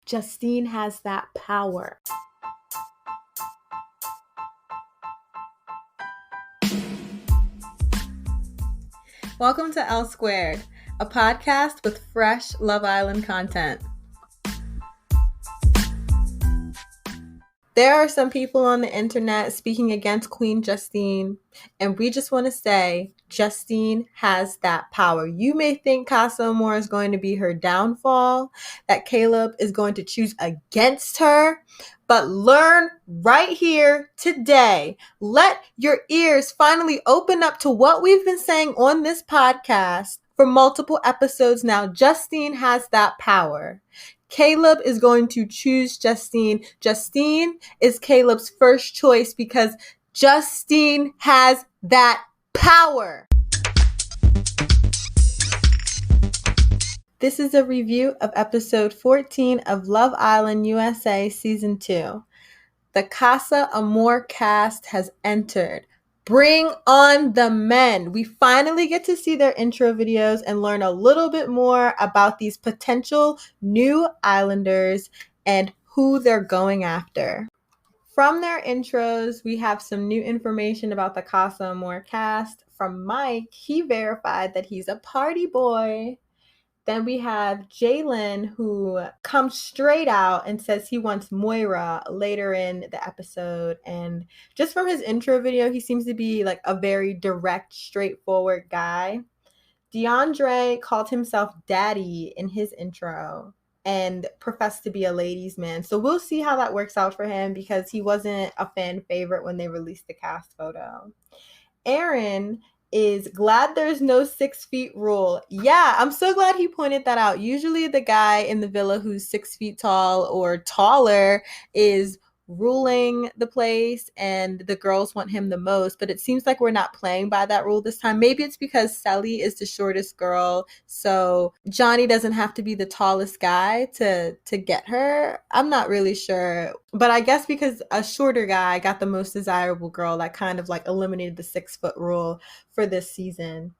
Justine has that power. Welcome to L Squared, a podcast with fresh Love Island content. There are some people on the internet speaking against Queen Justine, and we just want to say Justine has that power. You may think Casa Amor is going to be her downfall, that Caleb is going to choose against her, but learn right here today. Let your ears finally open up to what we've been saying on this podcast for multiple episodes now. Justine has that power. Caleb is going to choose Justine. Justine is Caleb's first choice because Justine has that power. This is a review of episode 14 of Love Island USA Season 2. The Casa Amor cast has entered. Bring on the men. We finally get to see their intro videos and learn a little bit more about these potential new islanders and who they're going after. From their intros, we have some new information about the Casa Amor cast. From Mike, he verified that he's a party boy. Then we have Jalen, who comes straight out and says he wants Moira later in the episode. And just from his intro video, he seems to be like a very direct, straightforward guy. DeAndre called himself Daddy in his intro and professed to be a ladies' man. So we'll see how that works out for him because he wasn't a fan favorite when they released the cast photo. Aaron is glad there's no 6 feet rule. Yeah, I'm so glad he pointed that out. Usually the guy in the villa who's 6 feet tall or taller is ruling the place and the girls want him the most, but it seems like we're not playing by that rule this time. Maybe it's because Jely is the shortest girl, so Johnny doesn't have to be the tallest guy to get her. I'm not really sure, but I guess because a shorter guy got the most desirable girl, that kind of like eliminated the 6 foot rule for this season.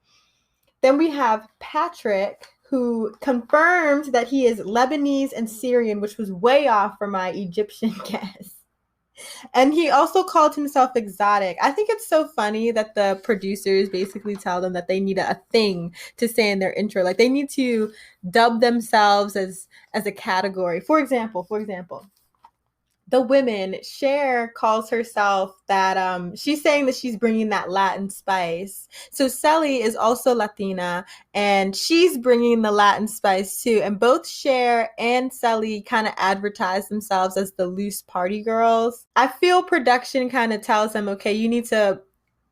Then we have Patrick, who confirmed that he is Lebanese and Syrian, which was way off for my Egyptian guess. And he also called himself exotic. I think it's so funny that the producers basically tell them that they need a thing to say in their intro. Like they need to dub themselves as a category. For example, the women, Cher calls herself that, she's saying that she's bringing that Latin spice. So Jely is also Latina and she's bringing the Latin spice too. And both Cher and Jely kind of advertise themselves as the loose party girls. I feel production kind of tells them, okay, you need to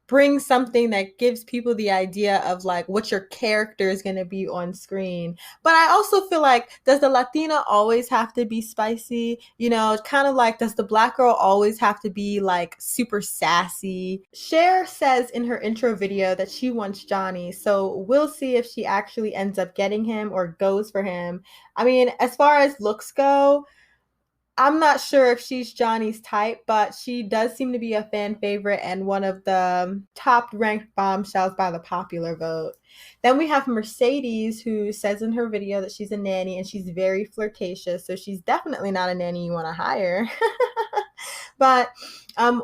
bring something that gives people the idea of like what your character is going to be on screen. But I also feel like, does the Latina always have to be spicy? You know, it's kind of like, does the black girl always have to be like super sassy? Cher says in her intro video that she wants Johnny, so we'll see if she actually ends up getting him or goes for him. I mean, as far as looks go, I'm not sure if she's Johnny's type, but she does seem to be a fan favorite and one of the top ranked bombshells by the popular vote. Then we have Mercedes, who says in her video that she's a nanny and she's very flirtatious. So she's definitely not a nanny you want to hire. But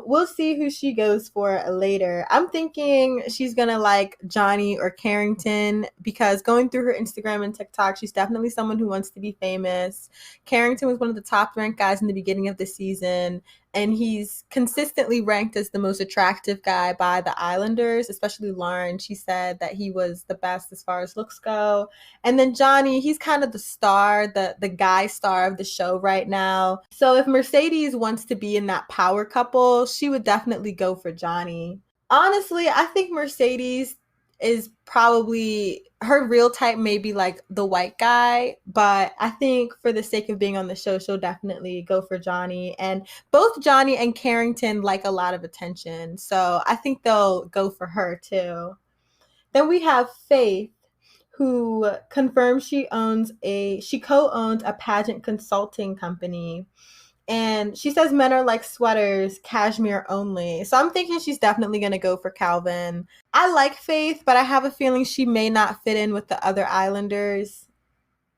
we'll see who she goes for later. I'm thinking she's going to like Johnny or Carrington because going through her Instagram and TikTok, she's definitely someone who wants to be famous. Carrington was one of the top ranked guys in the beginning of the season, and he's consistently ranked as the most attractive guy by the Islanders, especially Lauren. She said that he was the best as far as looks go. And then Johnny, he's kind of the star, the guy star of the show right now. So if Mercedes wants to be in that power couple, she would definitely go for Johnny. Honestly, I think Mercedes is probably, her real type may be like the white guy, but I think for the sake of being on the show, she'll definitely go for Johnny. And both Johnny and Carrington like a lot of attention, so I think they'll go for her too. Then we have Faith, who confirms she co-owns a pageant consulting company. And she says men are like sweaters, cashmere only. So I'm thinking she's definitely going to go for Calvin. I like Faith, but I have a feeling she may not fit in with the other Islanders.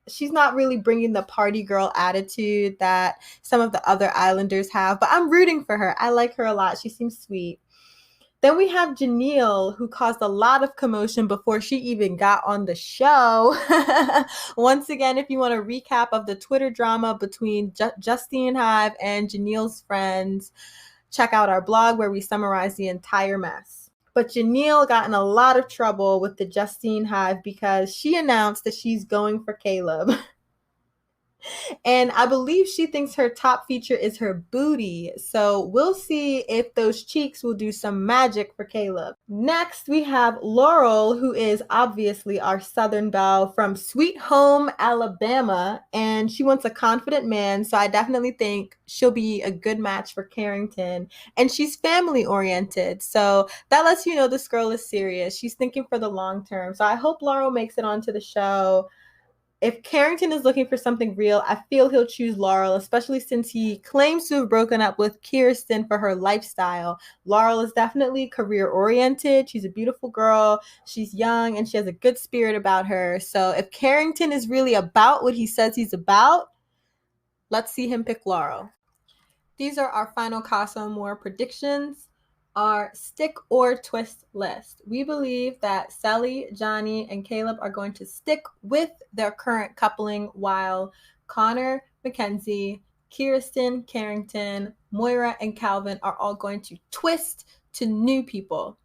she's not really bringing the party girl attitude that some of the other Islanders have, but I'm rooting for her. I like her a lot. She seems sweet. Then we have Janelle, who caused a lot of commotion before she even got on the show. Once again, if you want a recap of the Twitter drama between Justine Hive and Janelle's friends, check out our blog where we summarize the entire mess. But Janelle got in a lot of trouble with the Justine Hive because she announced that she's going for Caleb. And I believe she thinks her top feature is her booty. So we'll see if those cheeks will do some magic for Caleb. Next, we have Laurel, who is obviously our Southern belle from Sweet Home, Alabama. And she wants a confident man. So I definitely think she'll be a good match for Carrington. And she's family oriented. So that lets you know this girl is serious. She's thinking for the long term. So I hope Laurel makes it onto the show. If Carrington is looking for something real, I feel he'll choose Laurel, especially since he claims to have broken up with Kirsten for her lifestyle. Laurel is definitely career-oriented. She's a beautiful girl. She's young, and she has a good spirit about her. So if Carrington is really about what he says he's about, let's see him pick Laurel. These are our final Casa Amor predictions. Our stick or twist list. We believe that Jely, Johnny, and Caleb are going to stick with their current coupling while Connor, Mackenzie, Kirsten, Carrington, Moira, and Calvin are all going to twist to new people.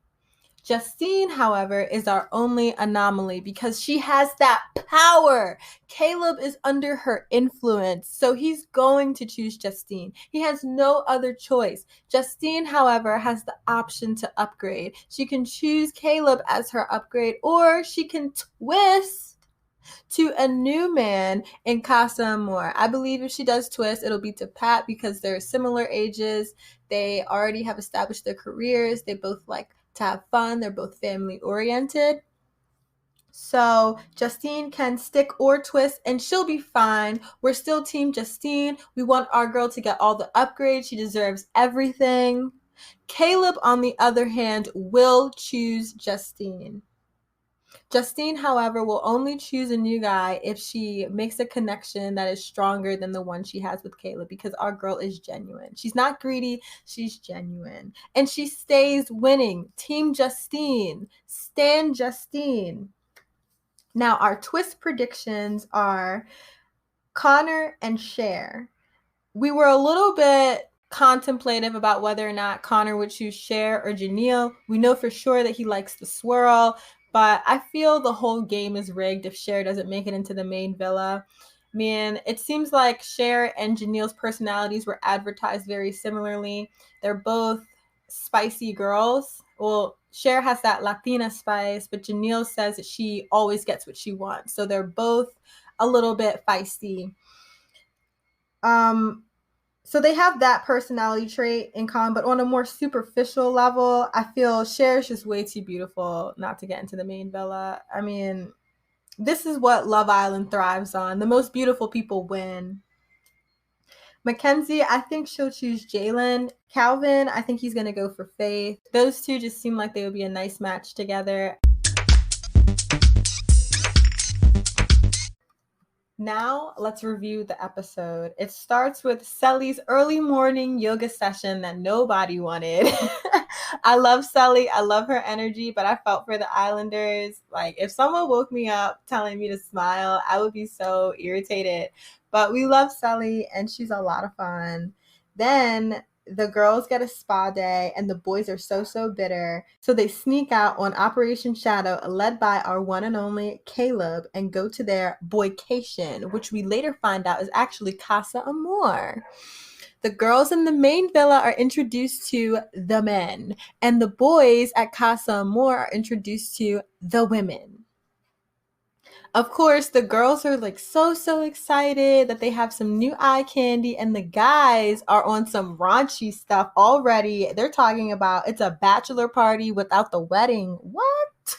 Justine, however, is our only anomaly because she has that power. Caleb is under her influence, so he's going to choose Justine. He has no other choice. Justine, however, has the option to upgrade. She can choose Caleb as her upgrade, or she can twist to a new man in Casa Amor. I believe if she does twist, it'll be to Pat because they're similar ages. They already have established their careers. They both like to have fun. They're both family oriented. So Justine can stick or twist and she'll be fine. We're still team Justine. We want our girl to get all the upgrades. She deserves everything. Caleb, on the other hand, will choose Justine. Justine, however, will only choose a new guy if she makes a connection that is stronger than the one she has with Caleb, because our girl is genuine. She's not greedy, she's genuine. And she stays winning. Team Justine. Stan Justine. Now, our twist predictions are Connor and Cher. We were a little bit contemplative about whether or not Connor would choose Cher or Janelle. We know for sure that he likes the swirl, but I feel the whole game is rigged if Cher doesn't make it into the main villa. Man, it seems like Cher and Janelle's personalities were advertised very similarly. They're both spicy girls. Well, Cher has that Latina spice, but Janelle says that she always gets what she wants. So they're both a little bit feisty. So they have that personality trait in common, but on a more superficial level, I feel Cher's just way too beautiful not to get into the main villa. I mean, this is what Love Island thrives on. The most beautiful people win. Mackenzie, I think she'll choose Jalen. Calvin, I think he's going to go for Faith. Those two just seem like they would be a nice match together. Now, let's review the episode. It starts with Jely's early morning yoga session that nobody wanted. I love Jely. I love her energy, but I felt for the Islanders. Like, if someone woke me up telling me to smile, I would be so irritated. But we love Jely, and she's a lot of fun. Then the girls get a spa day and the boys are so bitter. So they sneak out on Operation Shadow, led by our one and only Caleb, and go to their boycation, which we later find out is actually Casa Amor. The girls in the main villa are introduced to the men, and the boys at Casa Amor are introduced to the women. Of course, the girls are like so excited that they have some new eye candy, and the guys are on some raunchy stuff already. They're talking about it's a bachelor party without the wedding. What?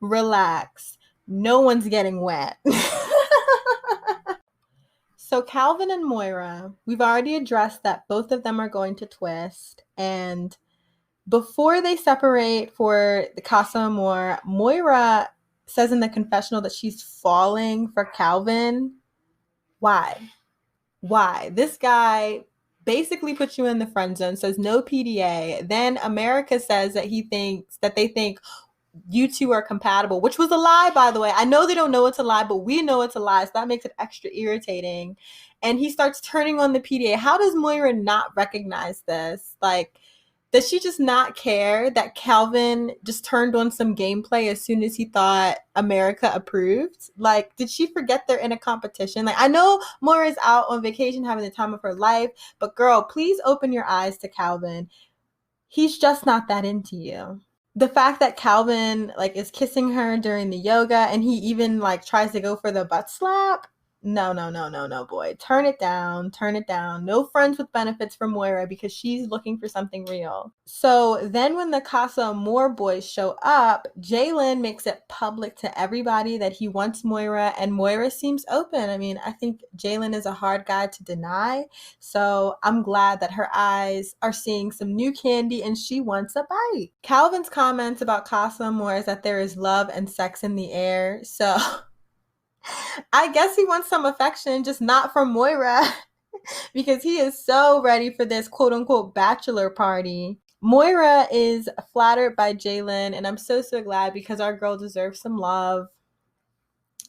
Relax. No one's getting wet. So Calvin and Moira, we've already addressed that both of them are going to twist, and before they separate for the Casa Amor, Moira says in the confessional that she's falling for Calvin. Why? Why? This guy basically puts you in the friend zone, says no PDA. Then America says that they think you two are compatible, which was a lie, by the way. I know they don't know it's a lie, but we know it's a lie, so that makes it extra irritating. And he starts turning on the PDA. How does Moira not recognize this? Like, does she just not care that Calvin just turned on some gameplay as soon as he thought America approved? Like, did she forget they're in a competition? Like, I know Moira's out on vacation having the time of her life, but girl, please open your eyes to Calvin. He's just not that into you. The fact that Calvin like is kissing her during the yoga and he even like tries to go for the butt slap. No, no, no, no, no, boy. Turn it down. Turn it down. No friends with benefits for Moira because she's looking for something real. So then when the Casa Amor boys show up, Jalen makes it public to everybody that he wants Moira, and Moira seems open. I mean, I think Jalen is a hard guy to deny. So I'm glad that her eyes are seeing some new candy and she wants a bite. Calvin's comments about Casa Amor is that there is love and sex in the air. So I guess he wants some affection, just not from Moira, because he is so ready for this quote unquote bachelor party. Moira is flattered by Jalen, and I'm so, so glad because our girl deserves some love.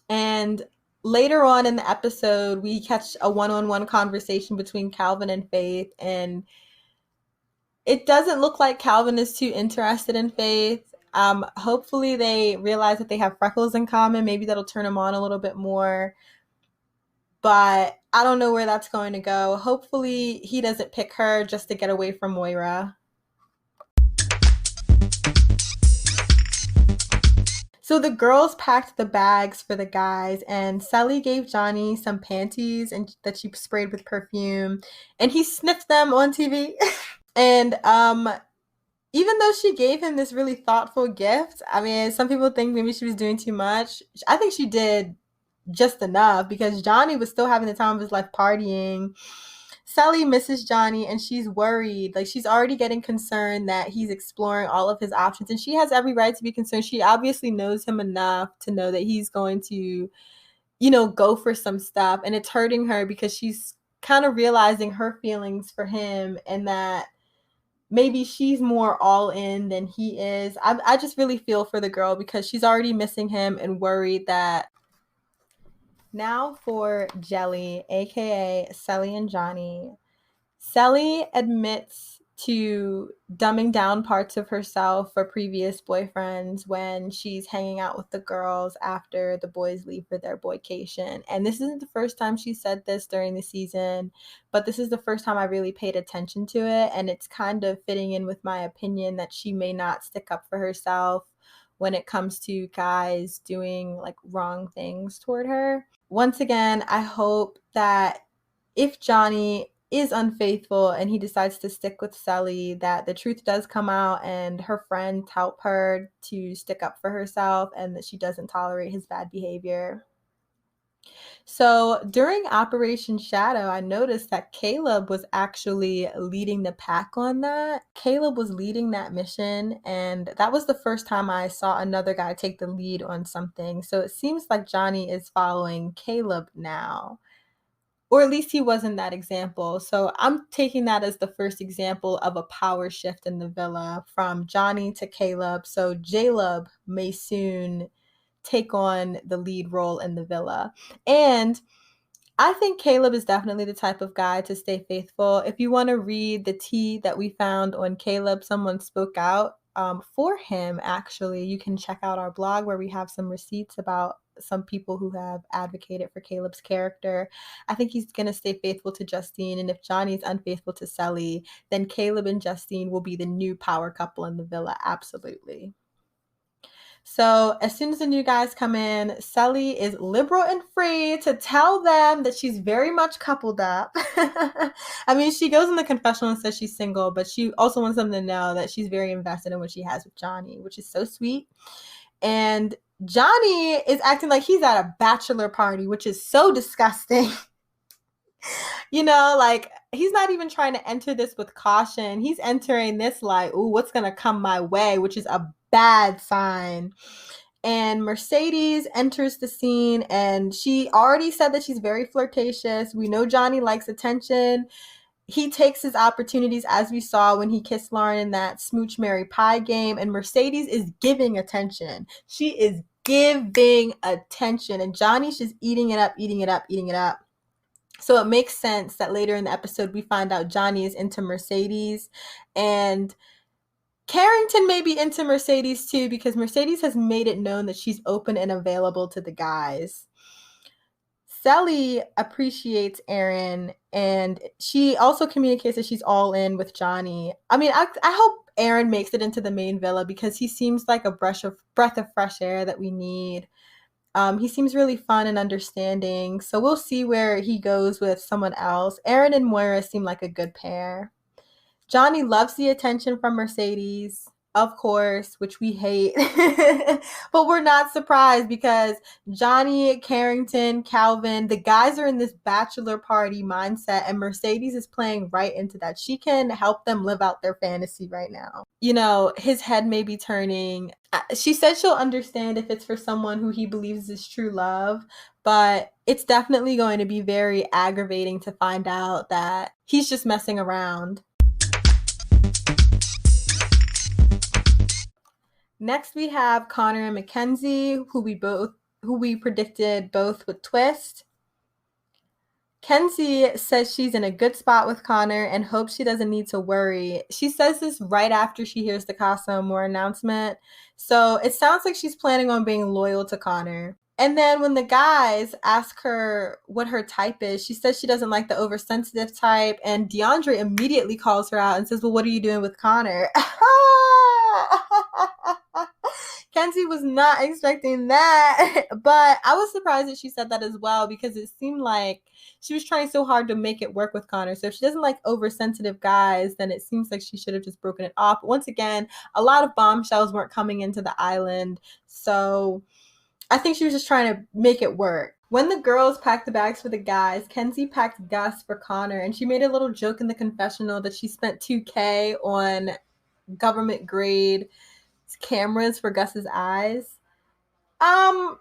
And later on in the episode, we catch a one-on-one conversation between Calvin and Faith, and it doesn't look like Calvin is too interested in Faith. Hopefully they realize that they have freckles in common. Maybe that'll turn him on a little bit more. But I don't know where that's going to go. Hopefully he doesn't pick her just to get away from Moira. So the girls packed the bags for the guys, and Sally gave Johnny some panties and that she sprayed with perfume, and he sniffed them on TV. And even though she gave him this really thoughtful gift, I mean, some people think maybe she was doing too much. I think she did just enough because Johnny was still having the time of his life partying. Sally misses Johnny and she's worried. Like, she's already getting concerned that he's exploring all of his options, and she has every right to be concerned. She obviously knows him enough to know that he's going to, go for some stuff, and it's hurting her because she's kind of realizing her feelings for him and that maybe she's more all in than he is. I just really feel for the girl because she's already missing him and worried that. Now for Jely, aka Sally and Johnny. Sally admits to dumbing down parts of herself for previous boyfriends when she's hanging out with the girls after the boys leave for their boycation. And this isn't the first time she said this during the season, but this is the first time I really paid attention to it. And it's kind of fitting in with my opinion that she may not stick up for herself when it comes to guys doing like wrong things toward her. Once again, I hope that if Johnny is unfaithful and he decides to stick with Sally, that the truth does come out and her friends help her to stick up for herself and that she doesn't tolerate his bad behavior. So during Operation Shadow, I noticed that Caleb was actually leading the pack on that. Caleb was leading that mission, and that was the first time I saw another guy take the lead on something. So it seems like Johnny is following Caleb now. Or at least he wasn't that example. So I'm taking that as the first example of a power shift in the villa from Johnny to Caleb. So Jaleb may soon take on the lead role in the villa. And I think Caleb is definitely the type of guy to stay faithful. If you want to read the tea that we found on Caleb, someone spoke out for him, actually. You can check out our blog where we have some receipts about some people who have advocated for Caleb's character. I think he's going to stay faithful to Justine, and if Johnny's unfaithful to Sally, then Caleb and Justine will be the new power couple in the villa, absolutely. So as soon as the new guys come in, Sally is liberal and free to tell them that she's very much coupled up. I mean, she goes in the confessional and says she's single, but she also wants them to know that she's very invested in what she has with Johnny, which is so sweet. And Johnny is acting like he's at a bachelor party, which is so disgusting. Like, he's not even trying to enter this with caution. He's entering this like, ooh, what's going to come my way, which is a bad sign. And Mercedes enters the scene, and she already said that she's very flirtatious. We know Johnny likes attention. He takes his opportunities, as we saw when he kissed Lauren in that Smooch Mary Pie game, and Mercedes is giving attention. She is giving attention, and Johnny's just eating it up, eating it up, eating it up. So it makes sense that later in the episode we find out Johnny is into Mercedes, and Carrington may be into Mercedes too, because Mercedes has made it known that she's open and available to the guys. Jely appreciates Aaron, and she also communicates that she's all in with Johnny. I mean, I hope Aaron makes it into the main villa, because he seems like a breath of fresh air that we need. He seems really fun and understanding, so we'll see where he goes with someone else. Aaron and Moira seem like a good pair. Johnny loves the attention from Mercedes, of course, which we hate. But we're not surprised, because Johnny, Carrington, Calvin, the guys are in this bachelor party mindset, and Mercedes is playing right into that. She can help them live out their fantasy right now. You know, his head may be turning. She said she'll understand if it's for someone who he believes is true love, but it's definitely going to be very aggravating to find out that he's just messing around. Next, we have Connor and Mackenzie, who we predicted both would twist. Kenzie says she's in a good spot with Connor and hopes she doesn't need to worry. She says this right after she hears the Casa Amor announcement, so it sounds like she's planning on being loyal to Connor. And then when the guys ask her what her type is, she says she doesn't like the oversensitive type, and DeAndre immediately calls her out and says, well, what are you doing with Connor? Kenzie was not expecting that, but I was surprised that she said that as well, because it seemed like she was trying so hard to make it work with Connor. So if she doesn't like oversensitive guys, then it seems like she should have just broken it off. But once again, a lot of bombshells weren't coming into the island, so I think she was just trying to make it work. When the girls packed the bags for the guys, Kenzie packed Gus for Connor, and she made a little joke in the confessional that she spent $2,000 on government grade cameras for Gus's eyes. We don't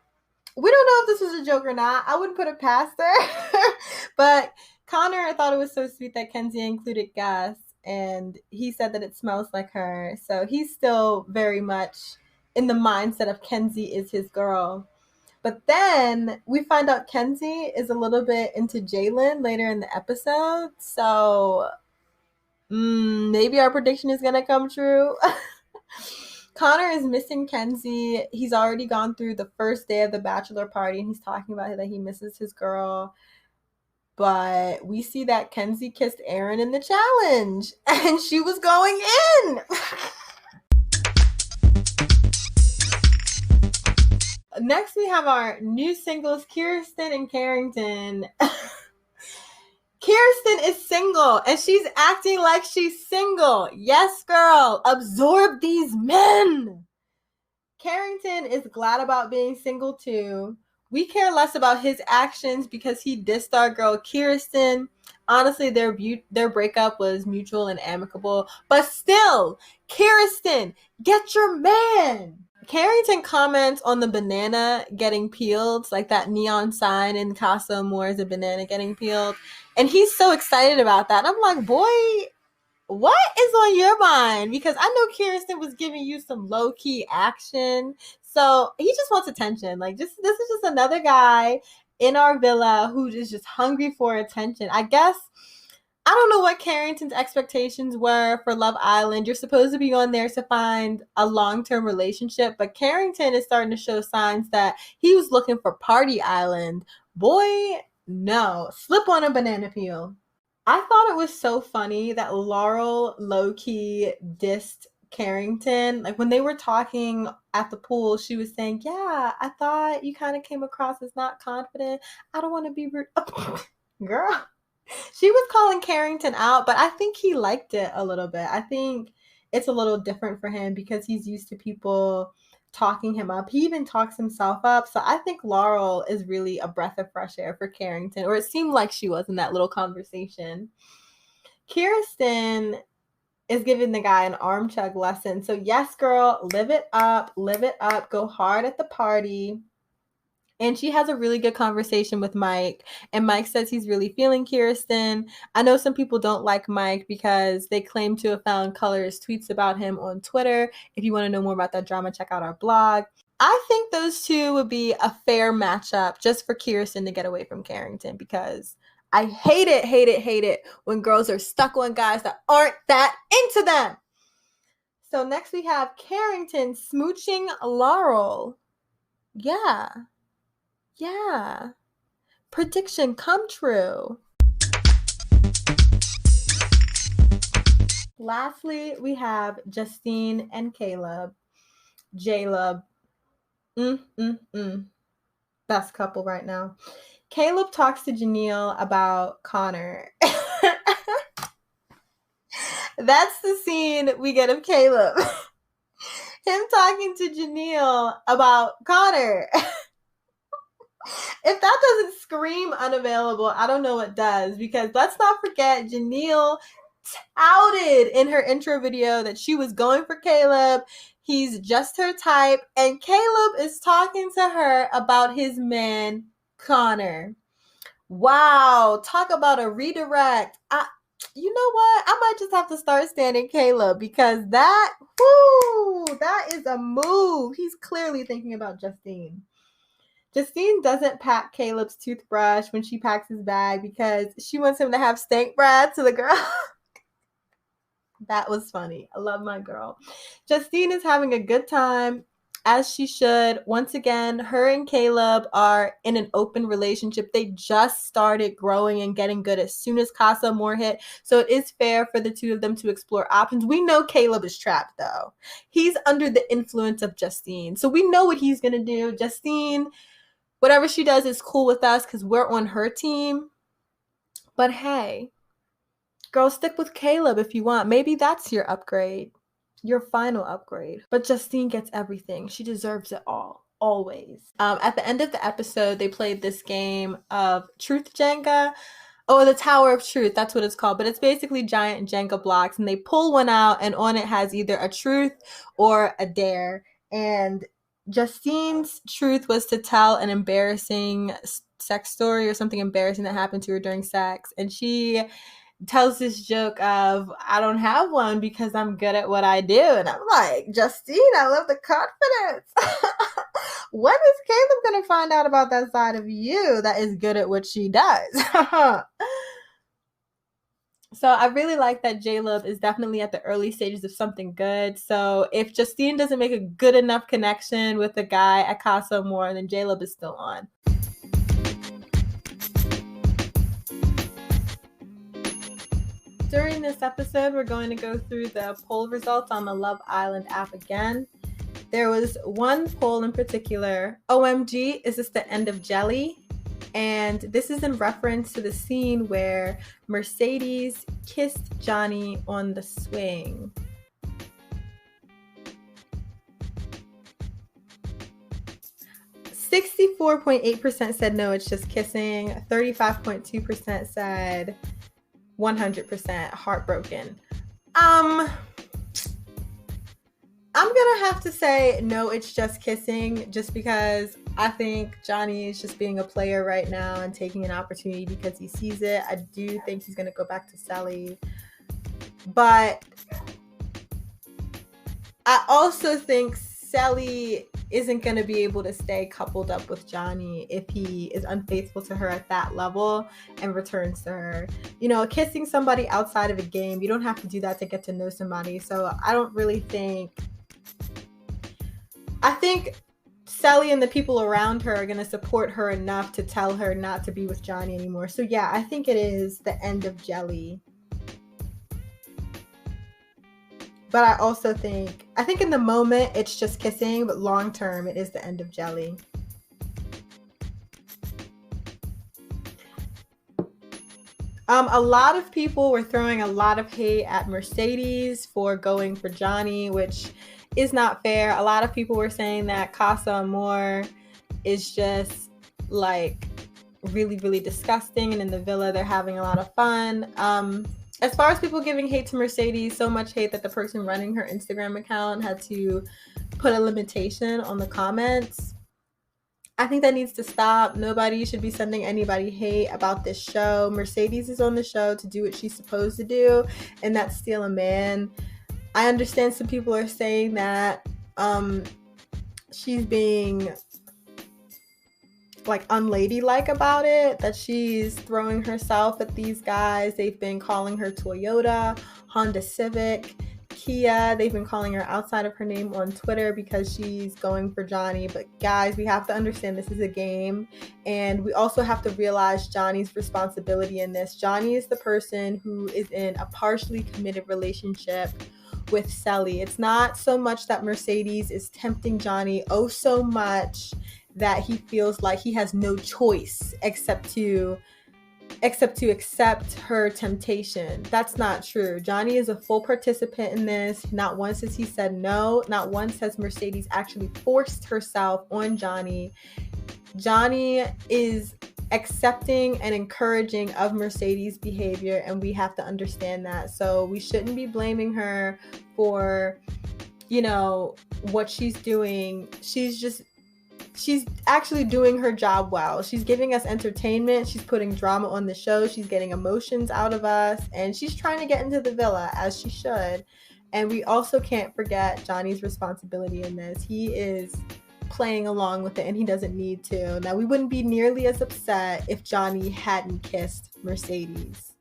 know if this was a joke or not. I wouldn't put it past her. But Connor, I thought it was so sweet that Kenzie included Gus, and he said that it smells like her. So he's still very much in the mindset of Kenzie is his girl. But then we find out Kenzie is a little bit into Jalen later in the episode. So maybe our prediction is going to come true. Connor is missing Kenzie. He's already gone through the first day of the bachelor party, and he's talking about that he misses his girl. But we see that Kenzie kissed Aaron in the challenge, and she was going in. Next, we have our new singles, Kirsten and Carrington. Kirsten is single, and she's acting like she's single. Yes, girl, absorb these men. Carrington is glad about being single too. We care less about his actions because he dissed our girl Kirsten. Honestly, their breakup was mutual and amicable, but still, Kirsten, get your man. Carrington comments on the banana getting peeled, like that neon sign in Casa Amor is a banana getting peeled, and he's so excited about that. I'm like, boy, what is on your mind? Because I know Kirsten was giving you some low-key action, so he just wants attention. Like, this is just another guy in our villa who is just hungry for attention. I guess I don't know what Carrington's expectations were for Love Island. You're supposed to be on there to find a long-term relationship, but Carrington is starting to show signs that he was looking for Party Island. Boy, no. Slip on a banana peel. I thought it was so funny that Laurel low-key dissed Carrington. Like, when they were talking at the pool, she was saying, yeah, I thought you kind of came across as not confident. I don't want to be rude. Girl. She was calling Carrington out, but I think he liked it a little bit. I think it's a little different for him because he's used to people talking him up. He even talks himself up. So I think Laurel is really a breath of fresh air for Carrington, or it seemed like she was in that little conversation. Kirsten is giving the guy an arm chug lesson. So yes, girl, live it up, go hard at the party. And she has a really good conversation with Mike. And Mike says he's really feeling Kirsten. I know some people don't like Mike because they claim to have found colorist tweets about him on Twitter. If you want to know more about that drama, check out our blog. I think those two would be a fair matchup just for Kirsten to get away from Carrington, because I hate it when girls are stuck on guys that aren't that into them. So next we have Carrington smooching Laurel. Yeah. Prediction come true. Lastly, we have Justine and Caleb. Jely. Best couple right now. Caleb talks to Janelle about Connor. That's the scene we get of Caleb. Him talking to Janelle about Connor. If that doesn't scream unavailable, I don't know what does. Because let's not forget, Janelle touted in her intro video that she was going for Caleb. He's just her type. And Caleb is talking to her about his man, Connor. Wow. Talk about a redirect. You know what? I might just have to start standing Caleb, because that is a move. He's clearly thinking about Justine. Justine doesn't pack Caleb's toothbrush when she packs his bag because she wants him to have stank breath to the girl. That was funny. I love my girl. Justine is having a good time, as she should. Once again, her and Caleb are in an open relationship. They just started growing and getting good as soon as Casa Amor hit. So it is fair for the two of them to explore options. We know Caleb is trapped, though. He's under the influence of Justine. So we know what he's going to do. Justine, whatever she does is cool with us because we're on her team. But hey, girl, stick with Caleb if you want. Maybe that's your upgrade, your final upgrade. But Justine gets everything. She deserves it all, always. At the end of the episode, they played this game of Truth Jenga. Oh, the Tower of Truth, that's what it's called. But it's basically giant Jenga blocks, and they pull one out, and on it has either a truth or a dare. And Justine's truth was to tell an embarrassing sex story or something embarrassing that happened to her during sex. And she tells this joke of, I don't have one because I'm good at what I do. And I'm like, Justine, I love the confidence. When is Caleb going to find out about that side of you that is good at what she does? So I really like that J-Lub is definitely at the early stages of something good. So if Justine doesn't make a good enough connection with the guy at Casa Amor, then J-Lub is still on. During this episode, we're going to go through the poll results on the Love Island app again. There was one poll in particular. OMG, is this the end of Jely? And this is in reference to the scene where Mercedes kissed Johnny on the swing. .8% said no, it's just kissing. 35.2% said 100% heartbroken. I'm gonna have to say no, it's just kissing, just because I think Johnny is just being a player right now and taking an opportunity because he sees it. I do think he's gonna go back to Sally, but I also think Sally isn't going to be able to stay coupled up with Johnny if he is unfaithful to her at that level and returns to her. You know, kissing somebody outside of a game, you don't have to do that to get to know somebody. So I don't really think... I think Sally and the people around her are going to support her enough to tell her not to be with Johnny anymore. So yeah, I think it is the end of Jely. But I also think in the moment it's just kissing, but long term it is the end of Jely. A lot of people were throwing a lot of hate at Mercedes for going for Johnny, which is not fair. A lot of people were saying that Casa Amor is just like really, really disgusting, and in the villa they're having a lot of fun. As far as people giving hate to Mercedes, so much hate that the person running her Instagram account had to put a limitation on the comments. I think that needs to stop. Nobody should be sending anybody hate about this show. Mercedes is on the show to do what she's supposed to do, and that's steal a man. I understand some people are saying that she's being like unladylike about it, that she's throwing herself at these guys. They've been calling her Toyota, Honda Civic, Kia. They've been calling her outside of her name on Twitter because she's going for Johnny. But guys, we have to understand this is a game, and we also have to realize Johnny's responsibility in this. Johnny is the person who is in a partially committed relationship with Jely. It's not so much that Mercedes is tempting Johnny oh so much that he feels like he has no choice except to accept her temptation. That's not true. Johnny is a full participant in this. Not once has he said no. Not once has Mercedes actually forced herself on Johnny. Johnny is accepting and encouraging of Mercedes' behavior, and we have to understand that. So we shouldn't be blaming her for, what she's doing. She's actually doing her job well. She's giving us entertainment. She's putting drama on the show. She's getting emotions out of us. And she's trying to get into the villa, as she should. And we also can't forget Johnny's responsibility in this. He is playing along with it, and he doesn't need to. Now, we wouldn't be nearly as upset if Johnny hadn't kissed Mercedes.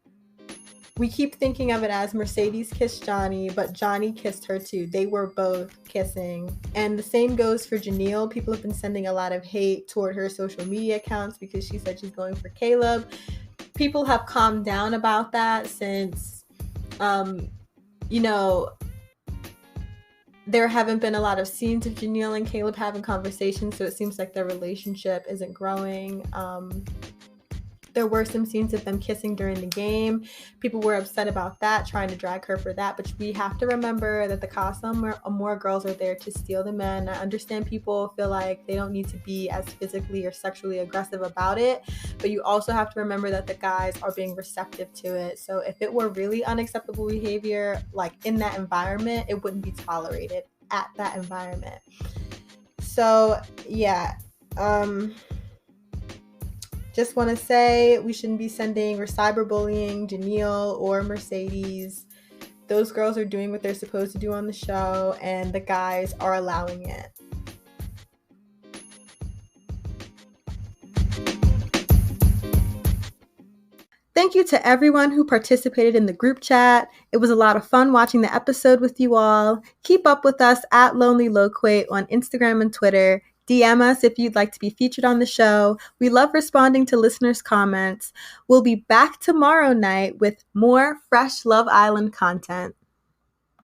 We keep thinking of it as Mercedes kissed Johnny, but Johnny kissed her too. They were both kissing. And the same goes for Janelle. People have been sending a lot of hate toward her social media accounts because she said she's going for Caleb. People have calmed down about that since, there haven't been a lot of scenes of Janelle and Caleb having conversations, so it seems like their relationship isn't growing. There were some scenes of them kissing during the game. People were upset about that, trying to drag her for that. But we have to remember that the Casa Amor girls are there to steal the men. I understand people feel like they don't need to be as physically or sexually aggressive about it. But you also have to remember that the guys are being receptive to it. So if it were really unacceptable behavior, like in that environment, it wouldn't be tolerated at that environment. So, yeah. Just want to say we shouldn't be sending or cyberbullying Janelle or Mercedes. Those girls are doing what they're supposed to do on the show, and the guys are allowing it. Thank you to everyone who participated in the group chat. It was a lot of fun watching the episode with you all. Keep up with us at Lonely Loquate on Instagram and Twitter. DM us if you'd like to be featured on the show. We love responding to listeners' comments. We'll be back tomorrow night with more fresh Love Island content.